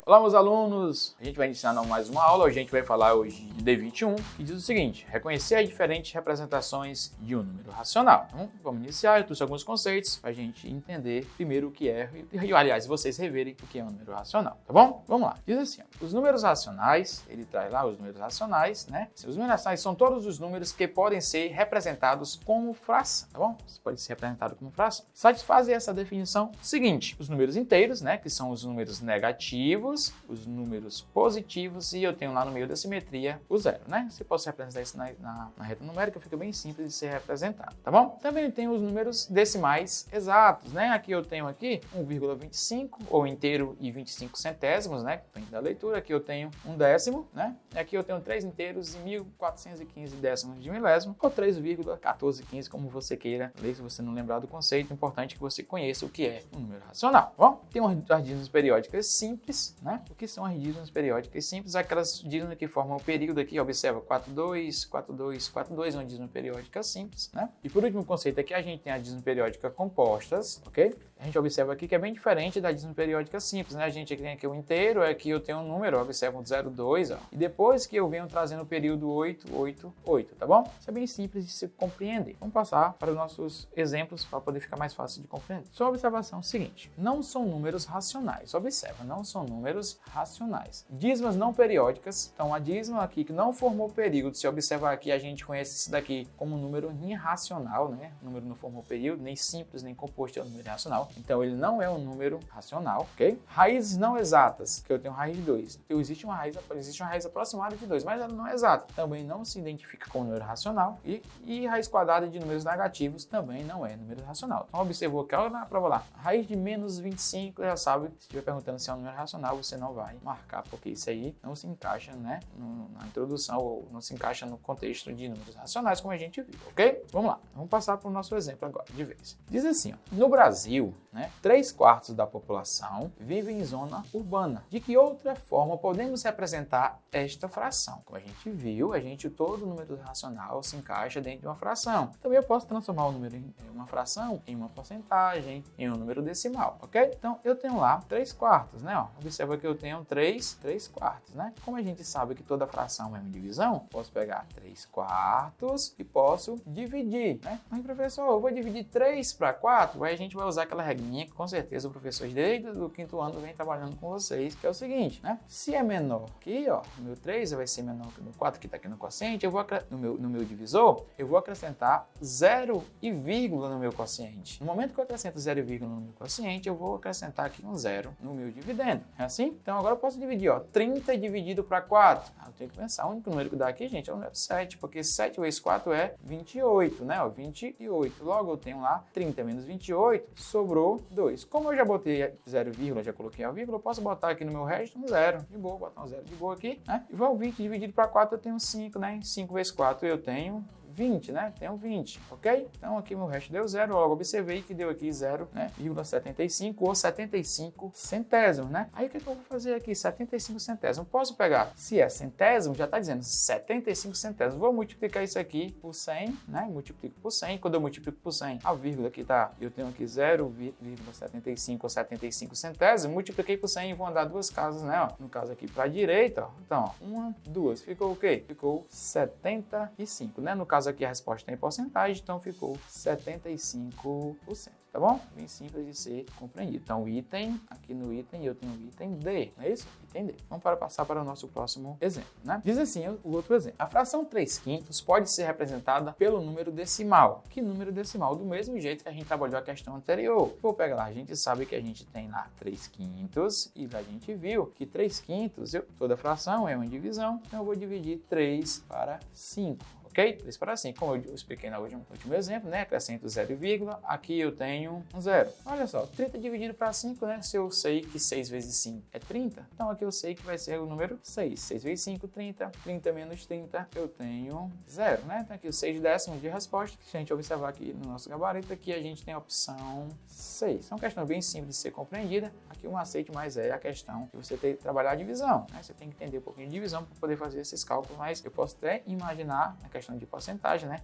Olá, meus alunos! A gente vai ensinar mais uma aula, a gente vai falar hoje de D21, que diz o seguinte: reconhecer as diferentes representações de um número racional. Então, vamos iniciar, eu trouxe alguns conceitos para a gente entender primeiro o que é, e aliás, vocês reverem o que é um número racional, tá bom? Vamos lá. Diz assim, ó, os números racionais, ele traz lá os números racionais, né? Os números racionais são todos os números que podem ser representados como fração, tá bom? Isso pode ser representado como fração. Satisfazem essa definição seguinte: os números inteiros, né, que são os números negativos, os números positivos, e eu tenho lá no meio da simetria o zero, né? Se posso representar isso na reta numérica, fica bem simples de ser representado, tá bom? Também tem os números decimais exatos, né? Aqui eu tenho 1,25 ou inteiro e 25 centésimos, né? Depende da leitura. Aqui eu tenho um décimo, né? E aqui eu tenho 3 inteiros e 1415 décimos de milésimo, ou 3,1415, como você queira ler. Se você não lembrar do conceito, é importante que você conheça o que é um número racional, tá bom? Tem as dízimas periódicas simples, né? O que são as dízimas periódicas simples? Aquelas dízimas que formam o período aqui, observa, 42, 42, 42 é uma dízima periódica simples, né? E por último conceito aqui, a gente tem a dízima periódica compostas, ok? A gente observa aqui que é bem diferente da dízima periódica simples, né? A gente tem aqui o inteiro, aqui eu tenho um número, observa um 0,2, ó. E depois que eu venho trazendo o período 8, 8, 8, tá bom? Isso é bem simples de se compreender. Vamos passar para os nossos exemplos para poder ficar mais fácil de compreender. Só a observação seguinte: não são números racionais. Observa, não são números racionais. Dízimas não periódicas, então a dízima aqui que não formou período, se observar aqui, a gente conhece isso daqui como um número irracional, né? O número não formou período, nem simples, nem composto é um número irracional. Então ele não é um número racional, ok? Raízes não exatas, que eu tenho raiz de 2. Então existe uma raiz aproximada de 2, mas ela não é exata. Também não se identifica com número racional. E raiz quadrada de números negativos também não é número racional. Então observou que, olha na prova lá, raiz de menos 25, já sabe, se estiver perguntando se é um número racional, você não vai marcar, porque isso aí não se encaixa, né, na introdução, ou não se encaixa no contexto de números racionais, como a gente viu, ok? Vamos lá, vamos passar para o nosso exemplo agora, de vez. Diz assim, ó, no Brasil, né, 3/4 da população vive em zona urbana. De que outra forma podemos representar esta fração? Como a gente viu, todo número racional se encaixa dentro de uma fração. Também eu posso transformar o número em uma fração, em uma porcentagem, em um número decimal, ok? Então eu tenho lá 3/4, né? Ó, observa que eu tenho 3/4, né? Como a gente sabe que toda fração é uma divisão, posso pegar 3/4 e posso dividir, né? Mas, professor, eu vou dividir 3 para 4, aí a gente vai usar aquela regrinha que com certeza o professor desde o 5º ano vem trabalhando com vocês, que é o seguinte, né? Se é menor que, ó, o meu 3 vai ser menor que o meu 4, que está aqui no quociente, eu vou no meu divisor, eu vou acrescentar 0 e vírgula no meu quociente. No momento que eu acrescento 0 e vírgula no meu quociente, eu vou acrescentar aqui um 0 no meu dividendo. É assim? Então agora eu posso dividir, ó, 30 dividido para 4. Eu tenho que pensar, o único número que dá aqui, gente, é o número 7, porque 7 vezes 4 é 28, né? Ó, 28. Logo eu tenho lá 30 menos 28, sobrou 2. Como eu já botei 0, já coloquei a vírgula, eu posso botar aqui no meu resto um 0. De boa, botar um 0 de boa aqui, né? E vou 20 dividido para 4, eu tenho 5, né? 5 vezes 4 eu tenho 20, né? Tenho 20, ok? Então aqui meu resto deu 0, logo observei que deu aqui 0, né? 0,75 ou 75 centésimos, né? Aí o que eu vou fazer aqui? 75 centésimos. Posso pegar, se é centésimo, já está dizendo 75 centésimos. Vou multiplicar isso aqui por 100, né? Multiplico por 100. Quando eu multiplico por 100, a vírgula aqui tá, eu tenho aqui 0,75 ou 75 centésimos. Multipliquei por 100 e vou andar duas casas, né? Ó, no caso aqui para a direita, ó. Então, ó, 1, 2. Ficou o quê? Ficou 75, né? No caso aqui a resposta é em porcentagem, então ficou 75%. Tá bom? Bem simples de ser compreendido. Então, item, aqui no item, eu tenho o item D, não é isso? Item D. Vamos passar para o nosso próximo exemplo, né? Diz assim o outro exemplo. A fração 3/5 pode ser representada pelo número decimal. Que número decimal? Do mesmo jeito que a gente trabalhou a questão anterior. Vou pegar lá, a gente sabe que a gente tem lá 3/5 e a gente viu que 3/5, toda fração é uma divisão, então eu vou dividir 3 para 5. Ok? 3 para 5. Como eu expliquei no último exemplo, né? Acrescento 0, aqui eu tenho um 0. Olha só, 30 dividido para 5, né? Se eu sei que 6 vezes 5 é 30, então aqui eu sei que vai ser o número 6. 6 vezes 5, 30. 30 menos 30, eu tenho 0, né? Então aqui os 6 décimos de resposta. Se a gente observar aqui no nosso gabarito, aqui a gente tem a opção 6. É uma questão bem simples de ser compreendida. Aqui o macete mais é a questão de você ter que trabalhar a divisão, né? Você tem que entender um pouquinho de divisão para poder fazer esses cálculos, mas eu posso até imaginar a questão questão de porcentagem, né?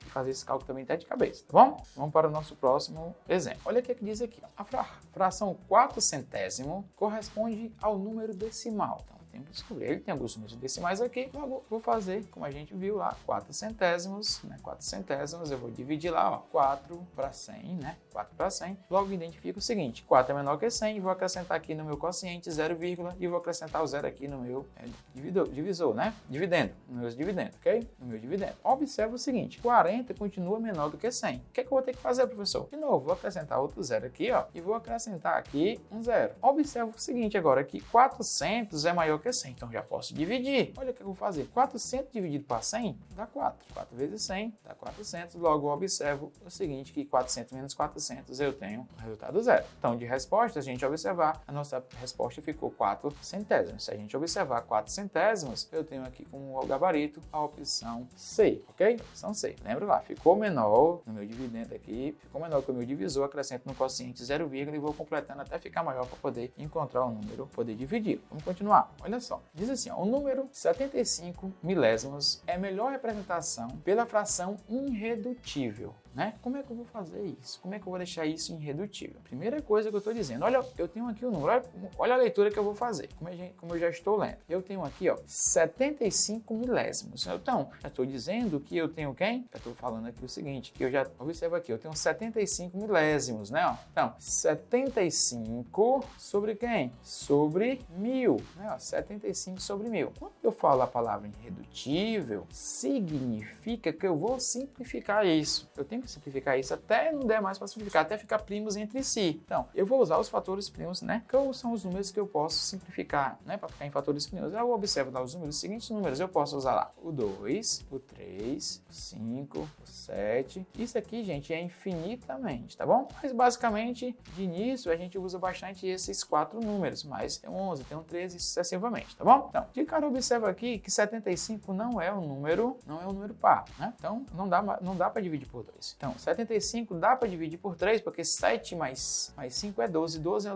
Fazer esse cálculo também tá de cabeça, tá bom? Vamos para o nosso próximo exemplo. Olha o que diz aqui. A fração 4 centésimo corresponde ao número decimal. Então, tem que descobrir. Ele tem alguns números decimais aqui, logo vou fazer, como a gente viu lá, 4 centésimos, né? 4 centésimos, eu vou dividir lá, ó, 4 para 100, né? 4 para 100. Logo identifico o seguinte, 4 é menor que 100, vou acrescentar aqui no meu quociente 0, e vou acrescentar o 0 aqui no meu divisor, né? Dividendo, no meu dividendo, ok? No meu dividendo. Observa o seguinte, 40 continua menor do que 100. O que é que eu vou ter que fazer, professor? De novo, vou acrescentar outro 0 aqui, ó, e vou acrescentar aqui um 0. Observa o seguinte agora, que 400 é maior que 100, então já posso dividir. Olha o que eu vou fazer. 400 dividido para 100 dá 4. 4 vezes 100 dá 400. Logo, eu observo o seguinte, que 400 menos 400 eu tenho o resultado 0. Então, de resposta, a gente observar, a nossa resposta ficou 4 centésimos. Se a gente observar 4 centésimos, eu tenho aqui como gabarito a opção C, ok? Opção C. Lembra lá, ficou menor no meu dividendo aqui, ficou menor que o meu divisor, acrescento no quociente 0, e vou completando até ficar maior para poder encontrar o número, poder dividir. Vamos continuar. Olha só, diz assim, ó, o número 75 milésimos é a melhor representação pela fração irredutível, né? Como é que eu vou fazer isso? Como é que eu vou deixar isso irredutível? Primeira coisa que eu estou dizendo, olha, eu tenho aqui o número, olha a leitura que eu vou fazer, como eu já estou lendo. Eu tenho aqui, ó, 75 milésimos. Então, já estou dizendo que eu tenho quem? Já estou falando aqui o seguinte, que eu já observo aqui, eu tenho 75 milésimos, né? Ó. Então, 75 sobre quem? Sobre 1000, né? Ó, 75 sobre 1000. Quando eu falo a palavra irredutível, significa que eu vou simplificar isso. Eu tenho que simplificar isso até não der mais para simplificar, até ficar primos entre si. Então, eu vou usar os fatores primos, né? Que são os números que eu posso simplificar, né? Para ficar em fatores primos. Eu observo lá os números, os seguintes números, eu posso usar lá o 2, o 3, o 5, o 7. Isso aqui, gente, é infinitamente, tá bom? Mas basicamente, de início, a gente usa bastante esses 4 números, mas tem um 11, tem um 13 e sucessivamente, tá bom? Então, de cara, observa aqui que 75 não é um número par, né? Então, não dá para dividir por 2. Então, 75 dá para dividir por 3, porque 7 mais 5 é 12. 12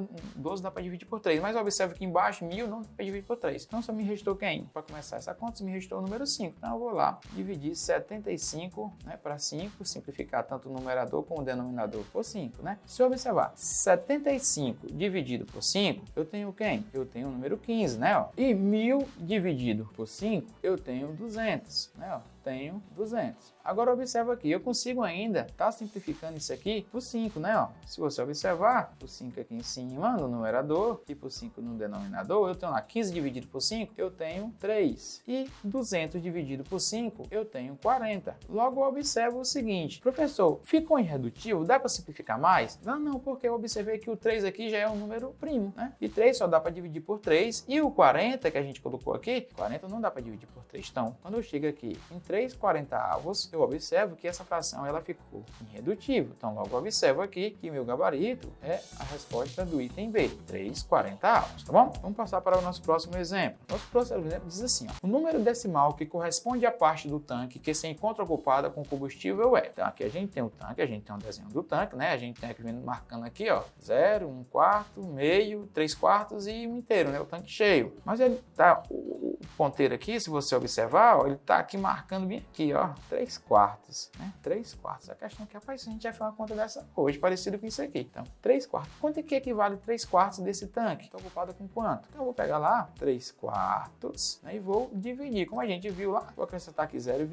dá para dividir por 3. Mas observe que embaixo, 1000 não dá para dividir por 3. Então, só me restou quem? Para começar essa conta, só me restou o número 5. Então, eu vou lá dividir 75, né, para 5, simplificar tanto o numerador como o denominador por 5, né? Se eu observar 75 dividido por 5, eu tenho quem? Eu tenho o número 15, né? Ó. E 1000 dividido por 5, eu tenho 200, né? Ó. Tenho 200. Agora observa aqui, eu consigo ainda estar simplificando isso aqui por 5, né? Ó, se você observar, por 5 aqui em cima no numerador e por 5 no denominador, eu tenho lá 15 dividido por 5, eu tenho 3. E 200 dividido por 5, eu tenho 40. Logo, eu observo o seguinte, professor, ficou irredutível? Dá para simplificar mais? Não, porque eu observei que o 3 aqui já é um número primo, né? E 3 só dá para dividir por 3. E o 40 que a gente colocou aqui, 40 não dá para dividir por 3. Então, quando eu chego aqui em 3/40, eu observo que essa fração ela ficou irredutível. Então, logo observo aqui que meu gabarito é a resposta do item B, 3/40, tá bom? Vamos passar para o nosso próximo exemplo. Nosso próximo exemplo diz assim, ó, o número decimal que corresponde à parte do tanque que se encontra ocupada com combustível é. Então, aqui a gente tem o tanque, a gente tem um desenho do tanque, né? A gente tem aqui marcando aqui, ó, 0, 1/4, meio, 3/4 e um inteiro, né? O tanque cheio. Mas ele tá, o ponteiro aqui, se você observar, ó, ele tá aqui marcando bem aqui, ó, 3/4, né? 3/4. A questão é que, rapaz, a gente vai fazer uma conta dessa hoje, parecido com isso aqui. Então, 3/4. Quanto é que equivale 3/4 desse tanque? Está ocupado com quanto? Então, eu vou pegar lá 3/4, né? E vou dividir. Como a gente viu lá, vou acrescentar aqui 0,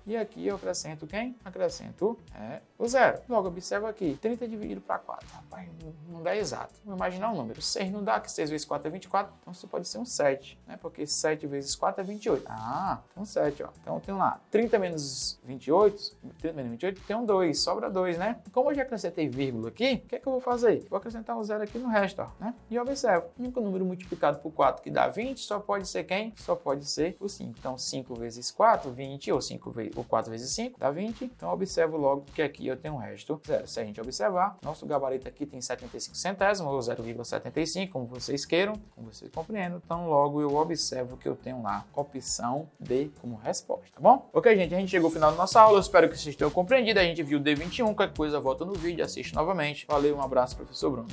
e aqui eu acrescento quem? Acrescento o 0. Logo, observa aqui, 30 dividido para 4. Rapaz, não dá exato. Vamos imaginar um número. 6 não dá, que 6 vezes 4 é 24. Então, isso pode ser um 7, né? Porque 7 vezes 4 é 28. Ah, então 7, ó. Então, eu tenho lá 30 menos 28, 30 menos 28, tem um 2, sobra 2, né? Como eu já acrescentei vírgula aqui, o que é que eu vou fazer? Vou acrescentar um 0 aqui no resto, ó, né? E observa, o único número multiplicado por 4 que dá 20, só pode ser quem? Só pode ser o 5. Então, 5 vezes 4, 20, ou 4 vezes 5, dá 20. Então, observo logo que aqui eu tenho o resto 0. Se a gente observar, nosso gabarito aqui tem 75 centésimos, ou 0,75, como vocês queiram, como vocês compreendem. Então, logo eu observo que eu tenho lá opção D como resposta, tá bom? Ok, gente, a gente chegou ao final da nossa aula, eu espero que vocês tenham compreendido. A gente viu o D21, qualquer coisa volta no vídeo, assiste novamente. Valeu, um abraço, professor Bruno.